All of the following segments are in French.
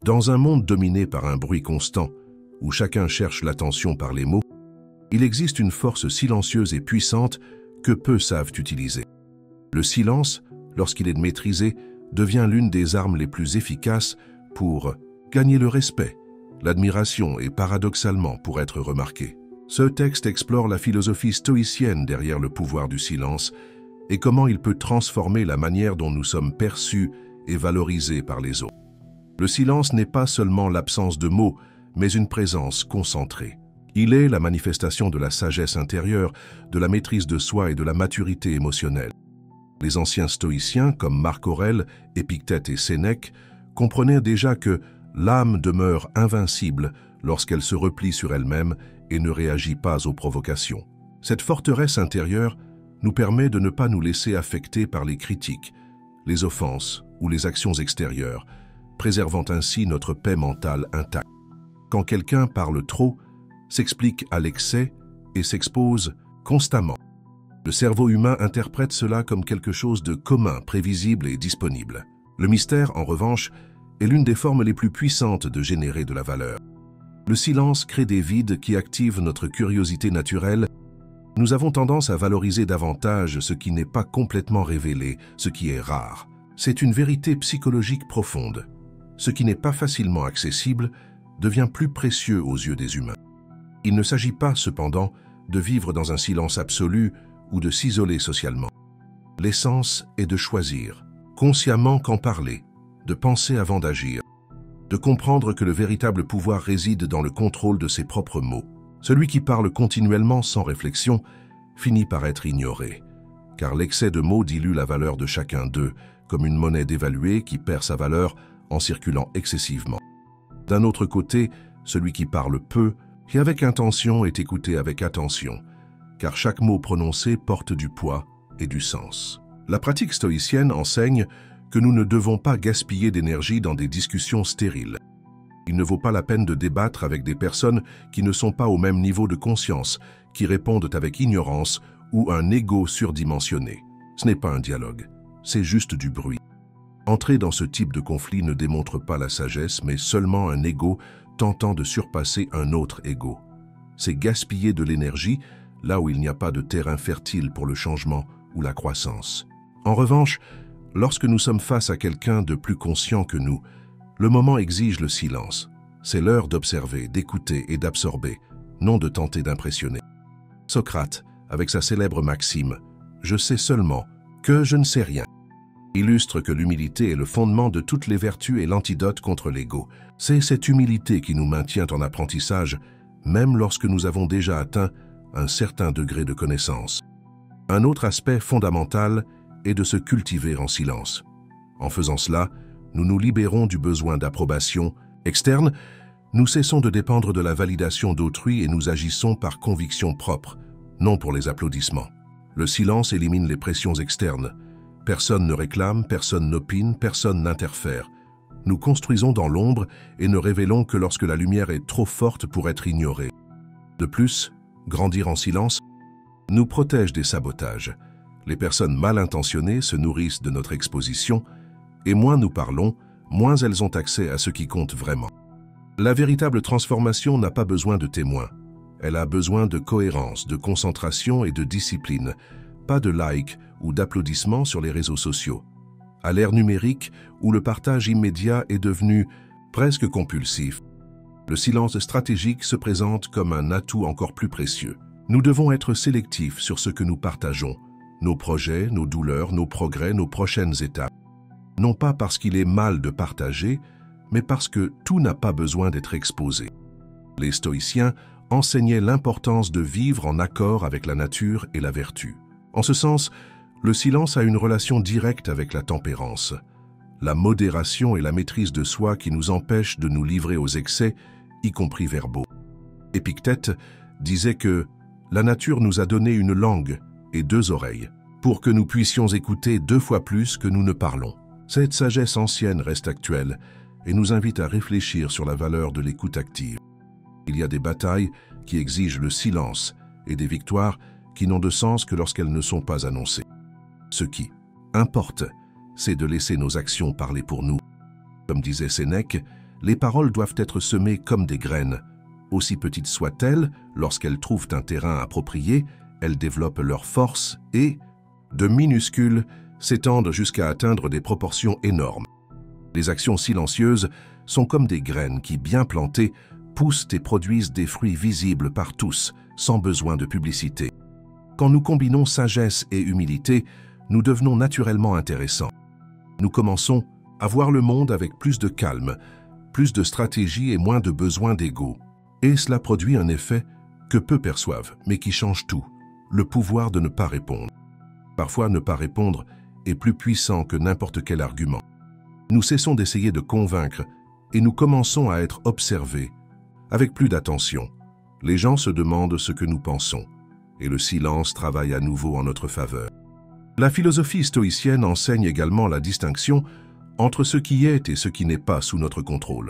Dans un monde dominé par un bruit constant, où chacun cherche l'attention par les mots, il existe une force silencieuse et puissante que peu savent utiliser. Le silence, lorsqu'il est maîtrisé, devient l'une des armes les plus efficaces pour gagner le respect, l'admiration et paradoxalement pour être remarqué. Ce texte explore la philosophie stoïcienne derrière le pouvoir du silence et comment il peut transformer la manière dont nous sommes perçus et valorisés par les autres. Le silence n'est pas seulement l'absence de mots, mais une présence concentrée. Il est la manifestation de la sagesse intérieure, de la maîtrise de soi et de la maturité émotionnelle. Les anciens stoïciens, comme Marc Aurèle, Épictète et Sénèque, comprenaient déjà que l'âme demeure invincible lorsqu'elle se replie sur elle-même et ne réagit pas aux provocations. Cette forteresse intérieure nous permet de ne pas nous laisser affecter par les critiques, les offenses ou les actions extérieures, préservant ainsi notre paix mentale intacte. Quand quelqu'un parle trop, s'explique à l'excès et s'expose constamment. Le cerveau humain interprète cela comme quelque chose de commun, prévisible et disponible. Le mystère, en revanche, est l'une des formes les plus puissantes de générer de la valeur. Le silence crée des vides qui activent notre curiosité naturelle. Nous avons tendance à valoriser davantage ce qui n'est pas complètement révélé, ce qui est rare. C'est une vérité psychologique profonde. Ce qui n'est pas facilement accessible devient plus précieux aux yeux des humains. Il ne s'agit pas, cependant, de vivre dans un silence absolu ou de s'isoler socialement. L'essence est de choisir, consciemment qu'en parler, de penser avant d'agir, de comprendre que le véritable pouvoir réside dans le contrôle de ses propres mots. Celui qui parle continuellement sans réflexion finit par être ignoré, car l'excès de mots dilue la valeur de chacun d'eux, comme une monnaie dévaluée qui perd sa valeur en circulant excessivement. D'un autre côté, celui qui parle peu et avec intention est écouté avec attention, car chaque mot prononcé porte du poids et du sens. La pratique stoïcienne enseigne que nous ne devons pas gaspiller d'énergie dans des discussions stériles. Il ne vaut pas la peine de débattre avec des personnes qui ne sont pas au même niveau de conscience, qui répondent avec ignorance ou un ego surdimensionné. Ce n'est pas un dialogue, c'est juste du bruit. Entrer dans ce type de conflit ne démontre pas la sagesse, mais seulement un ego tentant de surpasser un autre ego. C'est gaspiller de l'énergie là où il n'y a pas de terrain fertile pour le changement ou la croissance. En revanche, lorsque nous sommes face à quelqu'un de plus conscient que nous, le moment exige le silence. C'est l'heure d'observer, d'écouter et d'absorber, non de tenter d'impressionner. Socrate, avec sa célèbre maxime « Je sais seulement que je ne sais rien », illustre que l'humilité est le fondement de toutes les vertus et l'antidote contre l'ego. C'est cette humilité qui nous maintient en apprentissage, même lorsque nous avons déjà atteint un certain degré de connaissance. Un autre aspect fondamental est de se cultiver en silence. En faisant cela, nous nous libérons du besoin d'approbation externe, nous cessons de dépendre de la validation d'autrui et nous agissons par conviction propre, non pour les applaudissements. Le silence élimine les pressions externes. Personne ne réclame, personne n'opine, personne n'interfère. Nous construisons dans l'ombre et ne révélons que lorsque la lumière est trop forte pour être ignorée. De plus, grandir en silence nous protège des sabotages. Les personnes mal intentionnées se nourrissent de notre exposition et moins nous parlons, moins elles ont accès à ce qui compte vraiment. La véritable transformation n'a pas besoin de témoins. Elle a besoin de cohérence, de concentration et de discipline, pas de likes ou d'applaudissements sur les réseaux sociaux. À l'ère numérique, où le partage immédiat est devenu presque compulsif, le silence stratégique se présente comme un atout encore plus précieux. Nous devons être sélectifs sur ce que nous partageons, nos projets, nos douleurs, nos progrès, nos prochaines étapes. Non pas parce qu'il est mal de partager, mais parce que tout n'a pas besoin d'être exposé. Les stoïciens enseignaient l'importance de vivre en accord avec la nature et la vertu. En ce sens, le silence a une relation directe avec la tempérance, la modération et la maîtrise de soi qui nous empêchent de nous livrer aux excès, y compris verbaux. Épictète disait que la nature nous a donné une langue et 2 oreilles, pour que nous puissions écouter 2 fois plus que nous ne parlons. Cette sagesse ancienne reste actuelle et nous invite à réfléchir sur la valeur de l'écoute active. Il y a des batailles qui exigent le silence et des victoires qui n'ont de sens que lorsqu'elles ne sont pas annoncées. Ce qui importe, c'est de laisser nos actions parler pour nous. Comme disait Sénèque, les paroles doivent être semées comme des graines. Aussi petites soient-elles, lorsqu'elles trouvent un terrain approprié, elles développent leur force et, de minuscules, s'étendent jusqu'à atteindre des proportions énormes. Les actions silencieuses sont comme des graines qui, bien plantées, poussent et produisent des fruits visibles par tous, sans besoin de publicité. Quand nous combinons sagesse et humilité, nous devenons naturellement intéressants. Nous commençons à voir le monde avec plus de calme, plus de stratégie et moins de besoin d'ego. Et cela produit un effet que peu perçoivent, mais qui change tout, le pouvoir de ne pas répondre. Parfois, ne pas répondre est plus puissant que n'importe quel argument. Nous cessons d'essayer de convaincre et nous commençons à être observés, avec plus d'attention. Les gens se demandent ce que nous pensons, et le silence travaille à nouveau en notre faveur. La philosophie stoïcienne enseigne également la distinction entre ce qui est et ce qui n'est pas sous notre contrôle.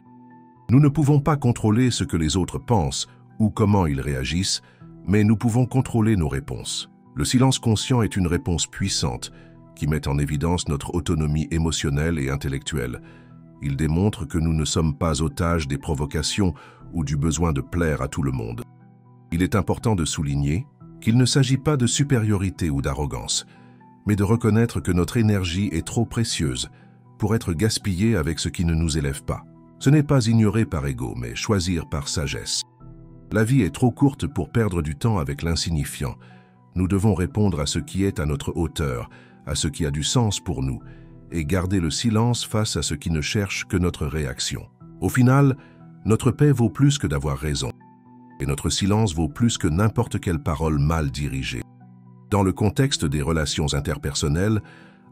Nous ne pouvons pas contrôler ce que les autres pensent ou comment ils réagissent, mais nous pouvons contrôler nos réponses. Le silence conscient est une réponse puissante qui met en évidence notre autonomie émotionnelle et intellectuelle. Il démontre que nous ne sommes pas otages des provocations ou du besoin de plaire à tout le monde. Il est important de souligner qu'il ne s'agit pas de supériorité ou d'arrogance, mais de reconnaître que notre énergie est trop précieuse pour être gaspillée avec ce qui ne nous élève pas. Ce n'est pas ignorer par ego, mais choisir par sagesse. La vie est trop courte pour perdre du temps avec l'insignifiant. Nous devons répondre à ce qui est à notre hauteur, à ce qui a du sens pour nous, et garder le silence face à ce qui ne cherche que notre réaction. Au final, notre paix vaut plus que d'avoir raison, et notre silence vaut plus que n'importe quelle parole mal dirigée. Dans le contexte des relations interpersonnelles,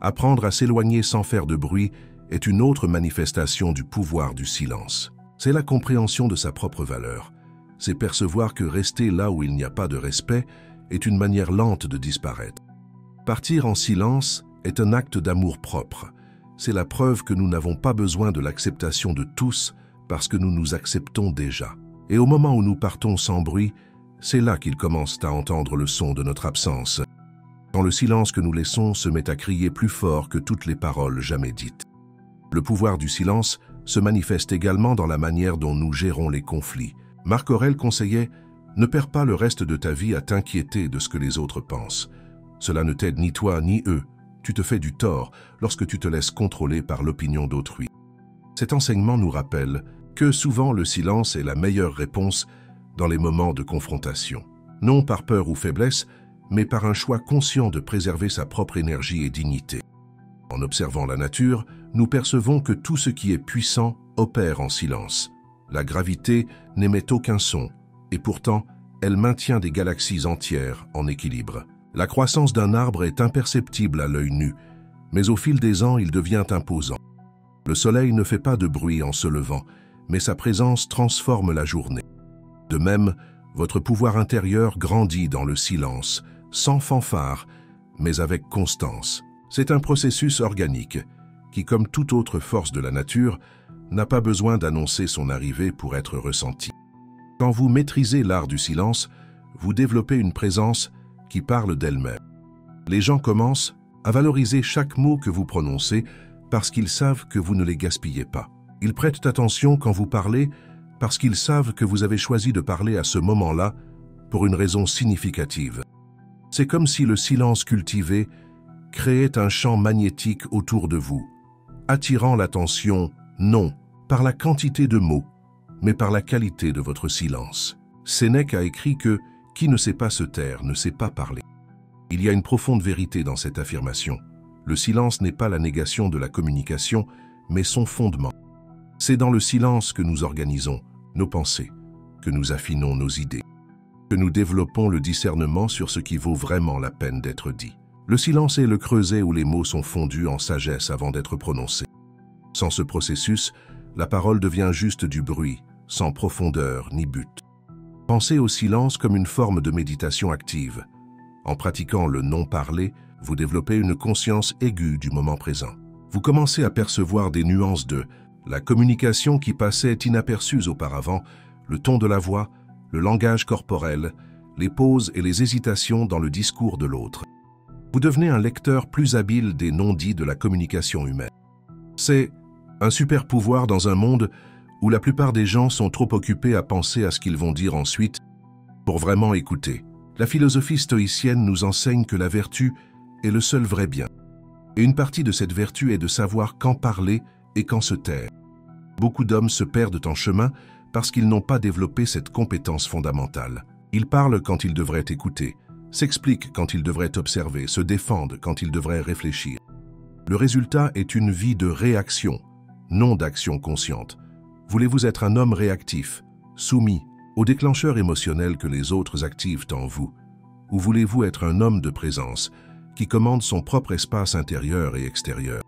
apprendre à s'éloigner sans faire de bruit est une autre manifestation du pouvoir du silence. C'est la compréhension de sa propre valeur. C'est percevoir que rester là où il n'y a pas de respect est une manière lente de disparaître. Partir en silence est un acte d'amour propre. C'est la preuve que nous n'avons pas besoin de l'acceptation de tous parce que nous nous acceptons déjà. Et au moment où nous partons sans bruit, c'est là qu'ils commencent à entendre le son de notre absence. Quand le silence que nous laissons se met à crier plus fort que toutes les paroles jamais dites. Le pouvoir du silence se manifeste également dans la manière dont nous gérons les conflits. Marc Aurèle conseillait « Ne perds pas le reste de ta vie à t'inquiéter de ce que les autres pensent. Cela ne t'aide ni toi ni eux. Tu te fais du tort lorsque tu te laisses contrôler par l'opinion d'autrui. » Cet enseignement nous rappelle que souvent le silence est la meilleure réponse dans les moments de confrontation. Non par peur ou faiblesse, mais par un choix conscient de préserver sa propre énergie et dignité. En observant la nature, nous percevons que tout ce qui est puissant opère en silence. La gravité n'émet aucun son, et pourtant, elle maintient des galaxies entières en équilibre. La croissance d'un arbre est imperceptible à l'œil nu, mais au fil des ans, il devient imposant. Le soleil ne fait pas de bruit en se levant, mais sa présence transforme la journée. De même, votre pouvoir intérieur grandit dans le silence, sans fanfare, mais avec constance. C'est un processus organique qui, comme toute autre force de la nature, n'a pas besoin d'annoncer son arrivée pour être ressenti. Quand vous maîtrisez l'art du silence, vous développez une présence qui parle d'elle-même. Les gens commencent à valoriser chaque mot que vous prononcez parce qu'ils savent que vous ne les gaspillez pas. Ils prêtent attention quand vous parlez parce qu'ils savent que vous avez choisi de parler à ce moment-là pour une raison significative. C'est comme si le silence cultivé créait un champ magnétique autour de vous, attirant l'attention, non par la quantité de mots, mais par la qualité de votre silence. Sénèque a écrit que « qui ne sait pas se taire ne sait pas parler ». Il y a une profonde vérité dans cette affirmation. Le silence n'est pas la négation de la communication, mais son fondement. C'est dans le silence que nous organisons nos pensées, que nous affinons nos idées, que nous développons le discernement sur ce qui vaut vraiment la peine d'être dit. Le silence est le creuset où les mots sont fondus en sagesse avant d'être prononcés. Sans ce processus, la parole devient juste du bruit, sans profondeur ni but. Pensez au silence comme une forme de méditation active. En pratiquant le non-parler, vous développez une conscience aiguë du moment présent. Vous commencez à percevoir des nuances de la communication qui passait inaperçues auparavant, le ton de la voix, le langage corporel, les pauses et les hésitations dans le discours de l'autre. Vous devenez un lecteur plus habile des non-dits de la communication humaine. C'est un super pouvoir dans un monde où la plupart des gens sont trop occupés à penser à ce qu'ils vont dire ensuite pour vraiment écouter. La philosophie stoïcienne nous enseigne que la vertu est le seul vrai bien. Et une partie de cette vertu est de savoir quand parler et quand se taire. Beaucoup d'hommes se perdent en chemin parce qu'ils n'ont pas développé cette compétence fondamentale. Ils parlent quand ils devraient écouter, s'expliquent quand ils devraient observer, se défendent quand ils devraient réfléchir. Le résultat est une vie de réaction, non d'action consciente. Voulez-vous être un homme réactif, soumis aux déclencheurs émotionnels que les autres activent en vous? Ou voulez-vous être un homme de présence qui commande son propre espace intérieur et extérieur?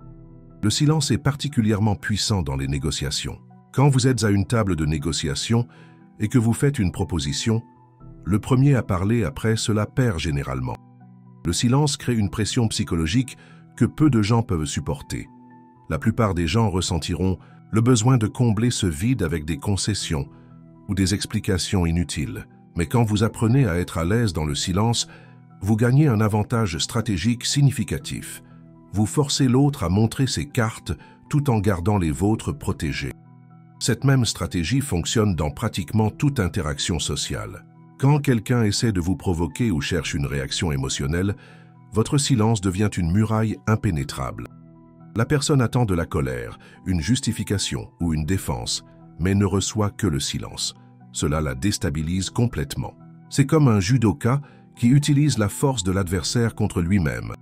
Le silence est particulièrement puissant dans les négociations. Quand vous êtes à une table de négociation et que vous faites une proposition, le premier à parler après cela perd généralement. Le silence crée une pression psychologique que peu de gens peuvent supporter. La plupart des gens ressentiront le besoin de combler ce vide avec des concessions ou des explications inutiles. Mais quand vous apprenez à être à l'aise dans le silence, vous gagnez un avantage stratégique significatif. Vous forcez l'autre à montrer ses cartes tout en gardant les vôtres protégées. Cette même stratégie fonctionne dans pratiquement toute interaction sociale. Quand quelqu'un essaie de vous provoquer ou cherche une réaction émotionnelle, votre silence devient une muraille impénétrable. La personne attend de la colère, une justification ou une défense, mais ne reçoit que le silence. Cela la déstabilise complètement. C'est comme un judoka qui utilise la force de l'adversaire contre lui-même.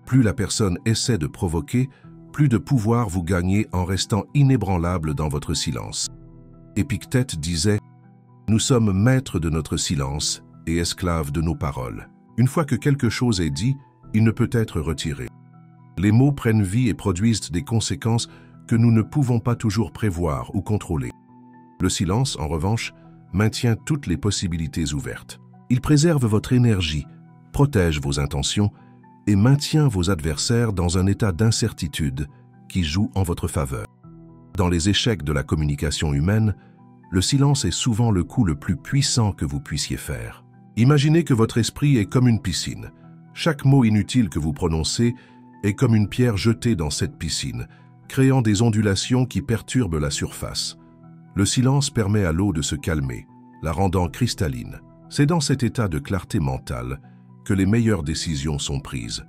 Plus la personne essaie de provoquer, plus de pouvoir vous gagnez en restant inébranlable dans votre silence. Épictète disait « Nous sommes maîtres de notre silence et esclaves de nos paroles. Une fois que quelque chose est dit, il ne peut être retiré. Les mots prennent vie et produisent des conséquences que nous ne pouvons pas toujours prévoir ou contrôler. Le silence, en revanche, maintient toutes les possibilités ouvertes. Il préserve votre énergie, protège vos intentions et maintient vos adversaires dans un état d'incertitude qui joue en votre faveur. Dans les échecs de la communication humaine, le silence est souvent le coup le plus puissant que vous puissiez faire. Imaginez que votre esprit est comme une piscine. Chaque mot inutile que vous prononcez est comme une pierre jetée dans cette piscine, créant des ondulations qui perturbent la surface. Le silence permet à l'eau de se calmer, la rendant cristalline. C'est dans cet état de clarté mentale que les meilleures décisions sont prises,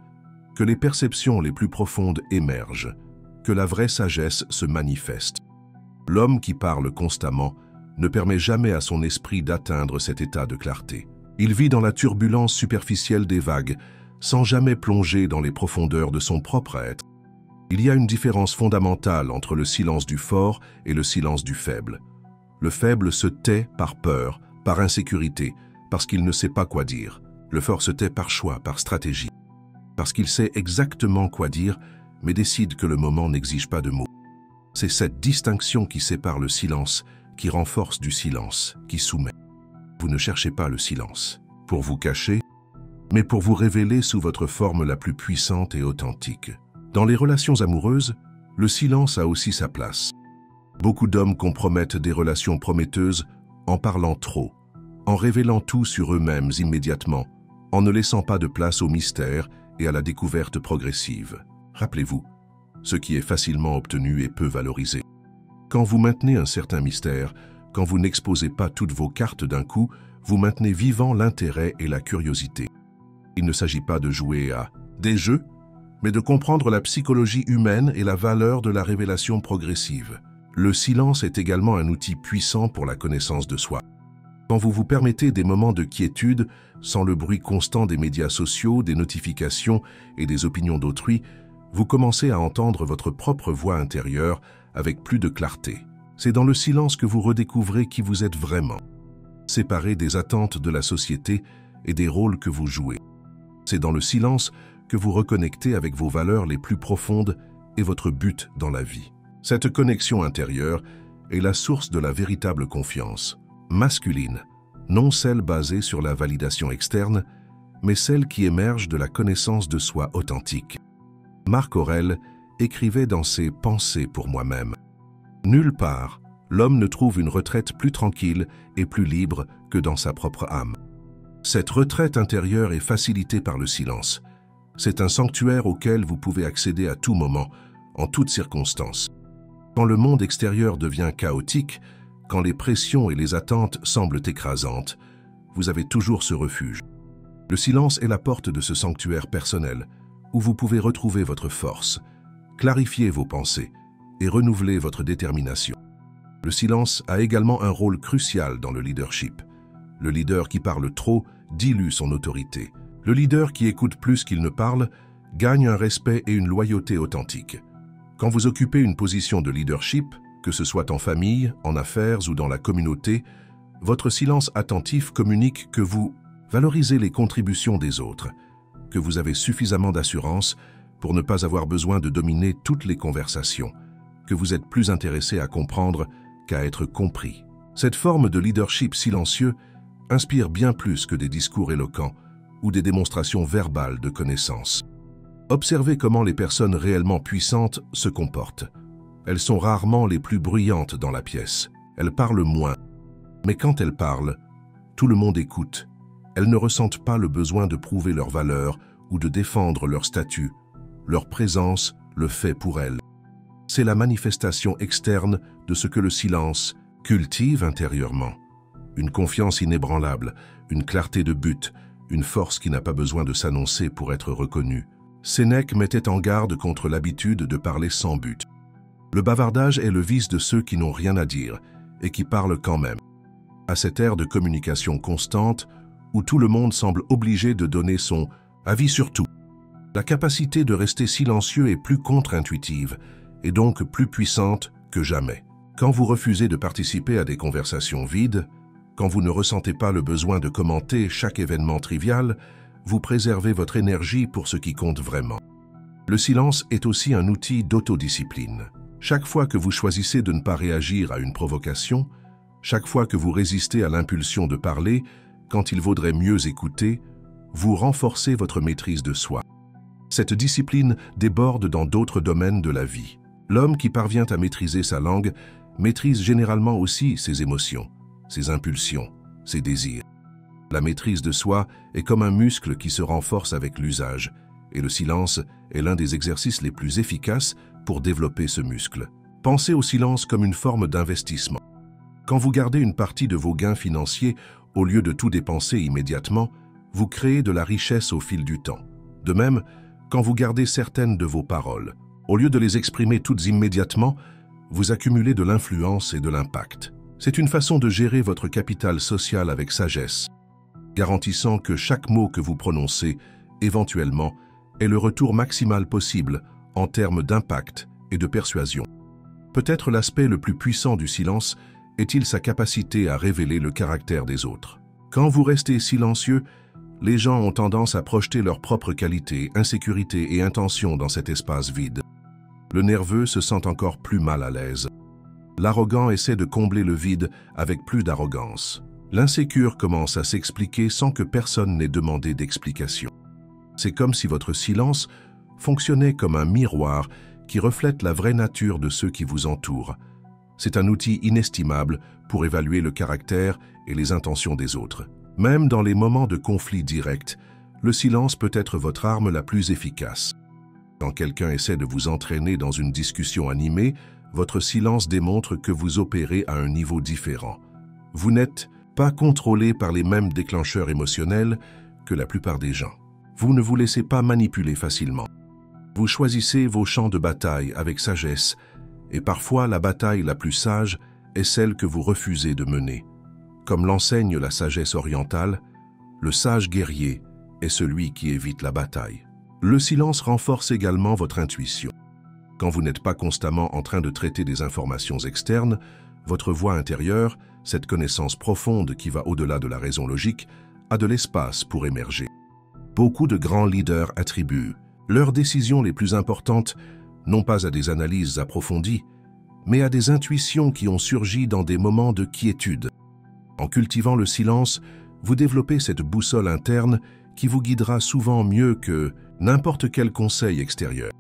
que les perceptions les plus profondes émergent, que la vraie sagesse se manifeste. L'homme qui parle constamment ne permet jamais à son esprit d'atteindre cet état de clarté. Il vit dans la turbulence superficielle des vagues, sans jamais plonger dans les profondeurs de son propre être. Il y a une différence fondamentale entre le silence du fort et le silence du faible. Le faible se tait par peur, par insécurité, parce qu'il ne sait pas quoi dire. Le fort se tait par choix, par stratégie, parce qu'il sait exactement quoi dire, mais décide que le moment n'exige pas de mots. C'est cette distinction qui sépare le silence, qui renforce du silence, qui soumet. Vous ne cherchez pas le silence pour vous cacher, mais pour vous révéler sous votre forme la plus puissante et authentique. Dans les relations amoureuses, le silence a aussi sa place. Beaucoup d'hommes compromettent des relations prometteuses en parlant trop, en révélant tout sur eux-mêmes immédiatement, en ne laissant pas de place au mystère et à la découverte progressive. Rappelez-vous, ce qui est facilement obtenu est peu valorisé. Quand vous maintenez un certain mystère, quand vous n'exposez pas toutes vos cartes d'un coup, vous maintenez vivant l'intérêt et la curiosité. Il ne s'agit pas de jouer à des jeux, mais de comprendre la psychologie humaine et la valeur de la révélation progressive. Le silence est également un outil puissant pour la connaissance de soi. Quand vous vous permettez des moments de quiétude, sans le bruit constant des médias sociaux, des notifications et des opinions d'autrui, vous commencez à entendre votre propre voix intérieure avec plus de clarté. C'est dans le silence que vous redécouvrez qui vous êtes vraiment, séparé des attentes de la société et des rôles que vous jouez. C'est dans le silence que vous reconnectez avec vos valeurs les plus profondes et votre but dans la vie. Cette connexion intérieure est la source de la véritable confiance, masculine, non celle basée sur la validation externe, mais celle qui émerge de la connaissance de soi authentique. Marc Aurèle écrivait dans ses « Pensées pour moi-même » : « Nulle part, l'homme ne trouve une retraite plus tranquille et plus libre que dans sa propre âme. » Cette retraite intérieure est facilitée par le silence. C'est un sanctuaire auquel vous pouvez accéder à tout moment, en toutes circonstances. Quand le monde extérieur devient chaotique, quand les pressions et les attentes semblent écrasantes, vous avez toujours ce refuge. Le silence est la porte de ce sanctuaire personnel, où vous pouvez retrouver votre force, clarifier vos pensées et renouveler votre détermination. Le silence a également un rôle crucial dans le leadership. Le leader qui parle trop dilue son autorité. Le leader qui écoute plus qu'il ne parle gagne un respect et une loyauté authentiques. Quand vous occupez une position de leadership, que ce soit en famille, en affaires ou dans la communauté, votre silence attentif communique que vous valorisez les contributions des autres, que vous avez suffisamment d'assurance pour ne pas avoir besoin de dominer toutes les conversations, que vous êtes plus intéressé à comprendre qu'à être compris. Cette forme de leadership silencieux inspire bien plus que des discours éloquents ou des démonstrations verbales de connaissances. Observez comment les personnes réellement puissantes se comportent. Elles sont rarement les plus bruyantes dans la pièce. Elles parlent moins. Mais quand elles parlent, tout le monde écoute. Elles ne ressentent pas le besoin de prouver leur valeur ou de défendre leur statut. Leur présence le fait pour elles. C'est la manifestation externe de ce que le silence cultive intérieurement. Une confiance inébranlable, une clarté de but, une force qui n'a pas besoin de s'annoncer pour être reconnue. Sénèque mettait en garde contre l'habitude de parler sans but. Le bavardage est le vice de ceux qui n'ont rien à dire et qui parlent quand même. À cette ère de communication constante, où tout le monde semble obligé de donner son avis sur tout, la capacité de rester silencieux est plus contre-intuitive et donc plus puissante que jamais. Quand vous refusez de participer à des conversations vides, quand vous ne ressentez pas le besoin de commenter chaque événement trivial, vous préservez votre énergie pour ce qui compte vraiment. Le silence est aussi un outil d'autodiscipline. Chaque fois que vous choisissez de ne pas réagir à une provocation, chaque fois que vous résistez à l'impulsion de parler, quand il vaudrait mieux écouter, vous renforcez votre maîtrise de soi. Cette discipline déborde dans d'autres domaines de la vie. L'homme qui parvient à maîtriser sa langue maîtrise généralement aussi ses émotions, ses impulsions, ses désirs. La maîtrise de soi est comme un muscle qui se renforce avec l'usage, et le silence est l'un des exercices les plus efficaces pour développer ce muscle. Pensez au silence comme une forme d'investissement. Quand vous gardez une partie de vos gains financiers, au lieu de tout dépenser immédiatement, vous créez de la richesse au fil du temps. De même, quand vous gardez certaines de vos paroles, au lieu de les exprimer toutes immédiatement, vous accumulez de l'influence et de l'impact. C'est une façon de gérer votre capital social avec sagesse, garantissant que chaque mot que vous prononcez, éventuellement, est le retour maximal possible en termes d'impact et de persuasion. Peut-être l'aspect le plus puissant du silence est-il sa capacité à révéler le caractère des autres. Quand vous restez silencieux, les gens ont tendance à projeter leurs propres qualités, insécurités et intentions dans cet espace vide. Le nerveux se sent encore plus mal à l'aise. L'arrogant essaie de combler le vide avec plus d'arrogance. L'insécure commence à s'expliquer sans que personne n'ait demandé d'explication. C'est comme si votre silence fonctionnait comme un miroir qui reflète la vraie nature de ceux qui vous entourent. C'est un outil inestimable pour évaluer le caractère et les intentions des autres. Même dans les moments de conflit direct, le silence peut être votre arme la plus efficace. Quand quelqu'un essaie de vous entraîner dans une discussion animée, votre silence démontre que vous opérez à un niveau différent. Vous n'êtes pas contrôlé par les mêmes déclencheurs émotionnels que la plupart des gens. Vous ne vous laissez pas manipuler facilement. Vous choisissez vos champs de bataille avec sagesse, et parfois la bataille la plus sage est celle que vous refusez de mener. Comme l'enseigne la sagesse orientale, le sage guerrier est celui qui évite la bataille. Le silence renforce également votre intuition. Quand vous n'êtes pas constamment en train de traiter des informations externes, votre voix intérieure, cette connaissance profonde qui va au-delà de la raison logique, a de l'espace pour émerger. Beaucoup de grands leaders attribuent leurs décisions les plus importantes non pas à des analyses approfondies, mais à des intuitions qui ont surgi dans des moments de quiétude. En cultivant le silence, vous développez cette boussole interne qui vous guidera souvent mieux que n'importe quel conseil extérieur.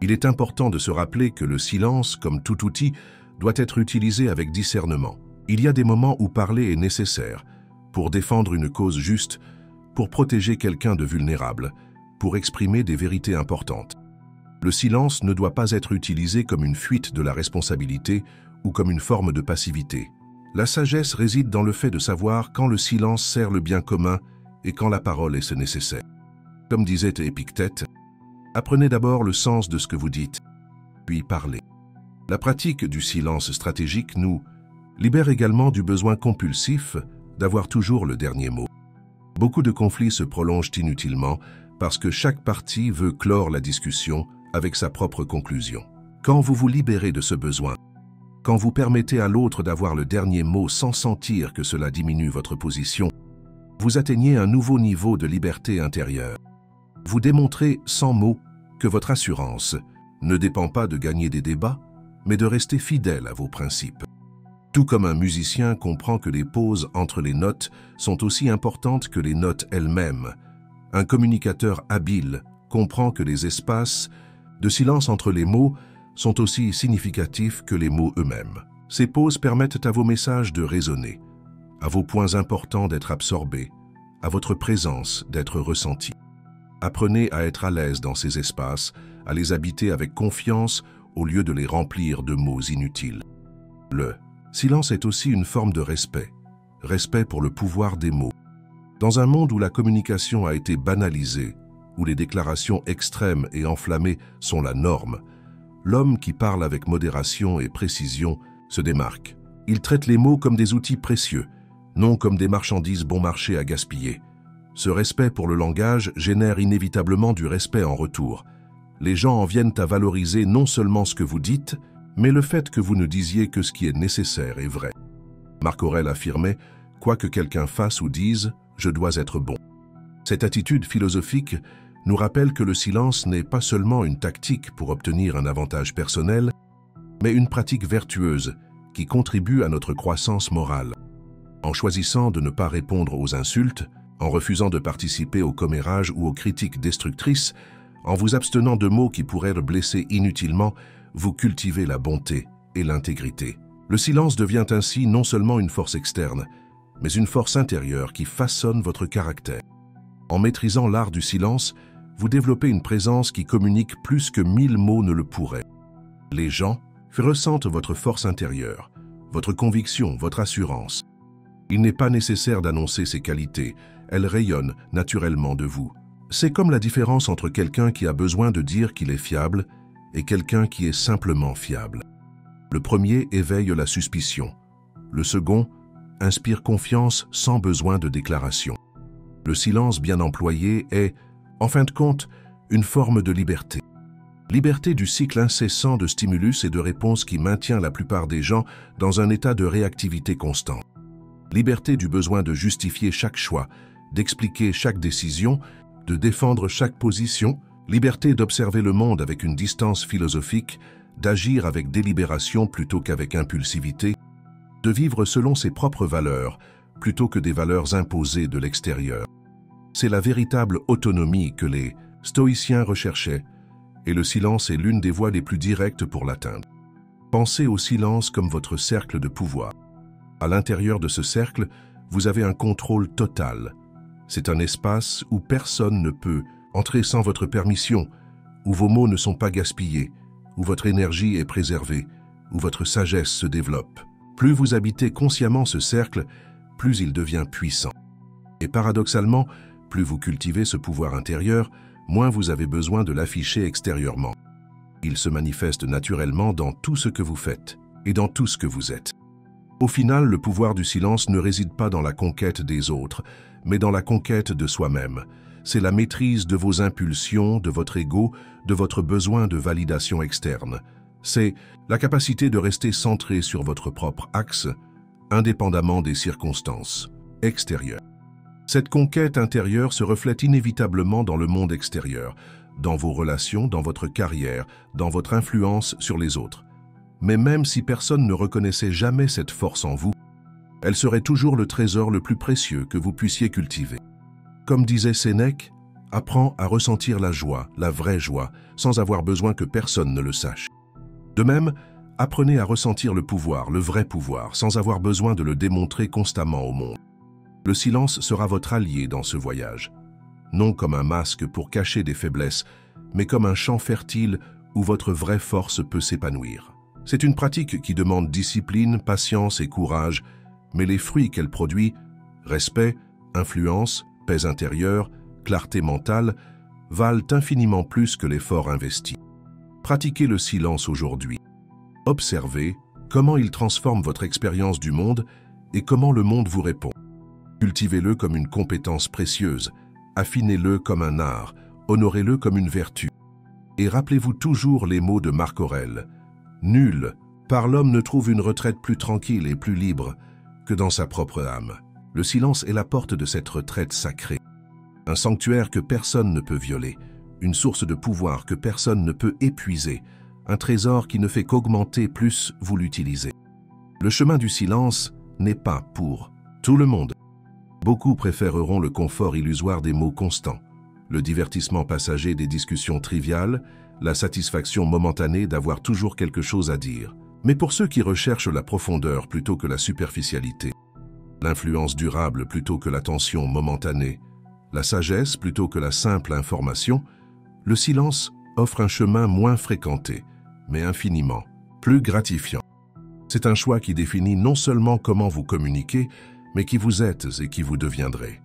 Il est important de se rappeler que le silence, comme tout outil, doit être utilisé avec discernement. Il y a des moments où parler est nécessaire, pour défendre une cause juste, pour protéger quelqu'un de vulnérable, pour exprimer des vérités importantes. Le silence ne doit pas être utilisé comme une fuite de la responsabilité ou comme une forme de passivité. La sagesse réside dans le fait de savoir quand le silence sert le bien commun et quand la parole est ce nécessaire. Comme disait Épictète, apprenez d'abord le sens de ce que vous dites, puis parlez. La pratique du silence stratégique nous libère également du besoin compulsif d'avoir toujours le dernier mot. Beaucoup de conflits se prolongent inutilement parce que chaque partie veut clore la discussion avec sa propre conclusion. Quand vous vous libérez de ce besoin, quand vous permettez à l'autre d'avoir le dernier mot sans sentir que cela diminue votre position, vous atteignez un nouveau niveau de liberté intérieure. Vous démontrez sans mots que votre assurance ne dépend pas de gagner des débats, mais de rester fidèle à vos principes. Tout comme un musicien comprend que les pauses entre les notes sont aussi importantes que les notes elles-mêmes, un communicateur habile comprend que les espaces de silence entre les mots sont aussi significatifs que les mots eux-mêmes. Ces pauses permettent à vos messages de résonner, à vos points importants d'être absorbés, à votre présence d'être ressentie. Apprenez à être à l'aise dans ces espaces, à les habiter avec confiance au lieu de les remplir de mots inutiles. Le silence est aussi une forme de respect, respect pour le pouvoir des mots. Dans un monde où la communication a été banalisée, où les déclarations extrêmes et enflammées sont la norme, l'homme qui parle avec modération et précision se démarque. Il traite les mots comme des outils précieux, non comme des marchandises bon marché à gaspiller. Ce respect pour le langage génère inévitablement du respect en retour. Les gens en viennent à valoriser non seulement ce que vous dites, mais le fait que vous ne disiez que ce qui est nécessaire et vrai. Marc Aurèle affirmait « Quoi que quelqu'un fasse ou dise, je dois être bon ». Cette attitude philosophique nous rappelle que le silence n'est pas seulement une tactique pour obtenir un avantage personnel, mais une pratique vertueuse qui contribue à notre croissance morale. En choisissant de ne pas répondre aux insultes, en refusant de participer aux commérages ou aux critiques destructrices, en vous abstenant de mots qui pourraient le blesser inutilement, vous cultivez la bonté et l'intégrité. Le silence devient ainsi non seulement une force externe, mais une force intérieure qui façonne votre caractère. En maîtrisant l'art du silence, vous développez une présence qui communique plus que 1000 mots ne le pourraient. Les gens ressentent votre force intérieure, votre conviction, votre assurance. Il n'est pas nécessaire d'annoncer ces qualités, elles rayonnent naturellement de vous. C'est comme la différence entre quelqu'un qui a besoin de dire qu'il est fiable et quelqu'un qui est simplement fiable. Le premier éveille la suspicion. Le second inspire confiance sans besoin de déclaration. Le silence bien employé est, en fin de compte, une forme de liberté. Liberté du cycle incessant de stimulus et de réponses qui maintient la plupart des gens dans un état de réactivité constante. Liberté du besoin de justifier chaque choix, d'expliquer chaque décision, de défendre chaque position. Liberté d'observer le monde avec une distance philosophique, d'agir avec délibération plutôt qu'avec impulsivité, de vivre selon ses propres valeurs plutôt que des valeurs imposées de l'extérieur. C'est la véritable autonomie que les stoïciens recherchaient, et le silence est l'une des voies les plus directes pour l'atteindre. Pensez au silence comme votre cercle de pouvoir. À l'intérieur de ce cercle, vous avez un contrôle total. C'est un espace où personne ne peut entrer sans votre permission, où vos mots ne sont pas gaspillés, où votre énergie est préservée, où votre sagesse se développe. Plus vous habitez consciemment ce cercle, plus il devient puissant. Et paradoxalement, plus vous cultivez ce pouvoir intérieur, moins vous avez besoin de l'afficher extérieurement. Il se manifeste naturellement dans tout ce que vous faites et dans tout ce que vous êtes. Au final, le pouvoir du silence ne réside pas dans la conquête des autres, mais dans la conquête de soi-même. C'est la maîtrise de vos impulsions, de votre ego, de votre besoin de validation externe. C'est la capacité de rester centré sur votre propre axe, indépendamment des circonstances extérieures. Cette conquête intérieure se reflète inévitablement dans le monde extérieur, dans vos relations, dans votre carrière, dans votre influence sur les autres. Mais même si personne ne reconnaissait jamais cette force en vous, elle serait toujours le trésor le plus précieux que vous puissiez cultiver. Comme disait Sénèque, apprends à ressentir la joie, la vraie joie, sans avoir besoin que personne ne le sache. De même, apprenez à ressentir le pouvoir, le vrai pouvoir, sans avoir besoin de le démontrer constamment au monde. Le silence sera votre allié dans ce voyage. Non comme un masque pour cacher des faiblesses, mais comme un champ fertile où votre vraie force peut s'épanouir. C'est une pratique qui demande discipline, patience et courage, mais les fruits qu'elle produit, respect, influence, paix intérieure, clarté mentale, valent infiniment plus que l'effort investi. Pratiquez le silence aujourd'hui. Observez comment il transforme votre expérience du monde et comment le monde vous répond. Cultivez-le comme une compétence précieuse, affinez-le comme un art, honorez-le comme une vertu. Et rappelez-vous toujours les mots de Marc Aurèle. Nul, par l'homme, ne trouve une retraite plus tranquille et plus libre que dans sa propre âme. Le silence est la porte de cette retraite sacrée. Un sanctuaire que personne ne peut violer, une source de pouvoir que personne ne peut épuiser, un trésor qui ne fait qu'augmenter plus vous l'utilisez. Le chemin du silence n'est pas pour tout le monde. Beaucoup préféreront le confort illusoire des mots constants, le divertissement passager des discussions triviales, la satisfaction momentanée d'avoir toujours quelque chose à dire. Mais pour ceux qui recherchent la profondeur plutôt que la superficialité, l'influence durable plutôt que l'attention momentanée, la sagesse plutôt que la simple information, le silence offre un chemin moins fréquenté, mais infiniment plus gratifiant. C'est un choix qui définit non seulement comment vous communiquez, mais qui vous êtes et qui vous deviendrez.